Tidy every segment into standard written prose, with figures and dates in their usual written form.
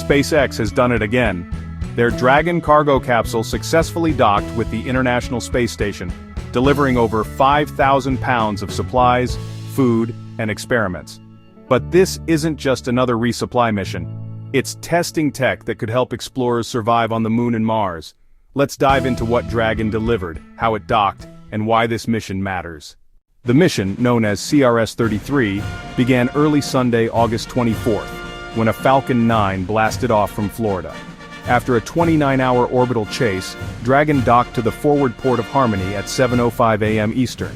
SpaceX has done it again. Their Dragon cargo capsule successfully docked with the International Space Station, delivering over 5,000 pounds of supplies, food, and experiments. But this isn't just another resupply mission. It's testing tech that could help explorers survive on the Moon and Mars. Let's dive into what Dragon delivered, how it docked, and why this mission matters. The mission, known as CRS-33, began early Sunday, August 24th, when a Falcon 9 blasted off from Florida. After a 29-hour orbital chase, Dragon docked to the forward port of Harmony at 7:05 a.m. Eastern.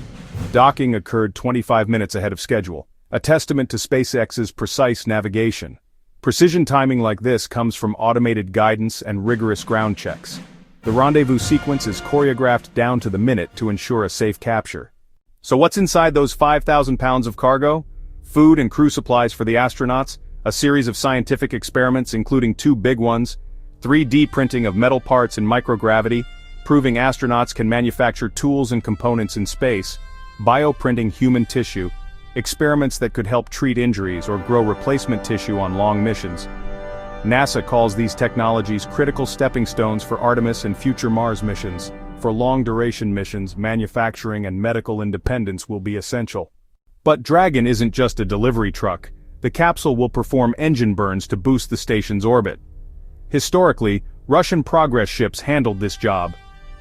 Docking occurred 25 minutes ahead of schedule, a testament to SpaceX's precise navigation. Precision timing like this comes from automated guidance and rigorous ground checks. The rendezvous sequence is choreographed down to the minute to ensure a safe capture. So what's inside those 5,000 pounds of cargo? Food and crew supplies for the astronauts, a series of scientific experiments including 2 big ones, 3D printing of metal parts in microgravity, proving astronauts can manufacture tools and components in space, bioprinting human tissue, experiments that could help treat injuries or grow replacement tissue on long missions. NASA calls these technologies critical stepping stones for Artemis and future Mars missions. For long-duration missions, manufacturing and medical independence will be essential. But Dragon isn't just a delivery truck. The capsule will perform engine burns to boost the station's orbit. Historically, Russian Progress ships handled this job.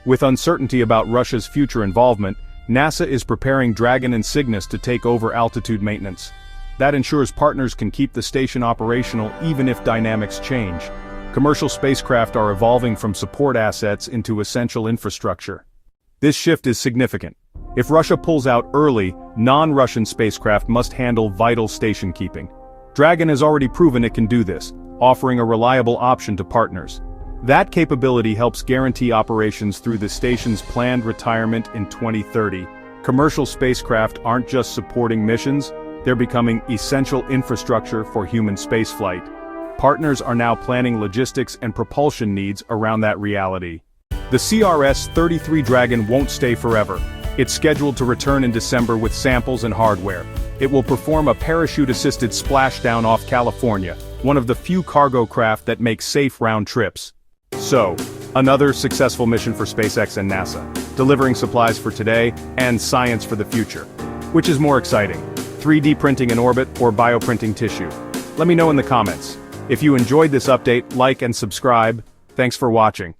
With uncertainty about Russia's future involvement, NASA is preparing Dragon and Cygnus to take over altitude maintenance. That ensures partners can keep the station operational even if dynamics change. Commercial spacecraft are evolving from support assets into essential infrastructure. This shift is significant. If Russia pulls out early, non-Russian spacecraft must handle vital station keeping. Dragon has already proven it can do this, offering a reliable option to partners. That capability helps guarantee operations through the station's planned retirement in 2030. Commercial spacecraft aren't just supporting missions, they're becoming essential infrastructure for human spaceflight. Partners are now planning logistics and propulsion needs around that reality. The CRS-33 Dragon won't stay forever. It's scheduled to return in December with samples and hardware. It will perform a parachute-assisted splashdown off California, one of the few cargo craft that make safe round trips. So, another successful mission for SpaceX and NASA, delivering supplies for today and science for the future. Which is more exciting, 3D printing in orbit or bioprinting tissue? Let me know in the comments. If you enjoyed this update, like and subscribe. Thanks for watching.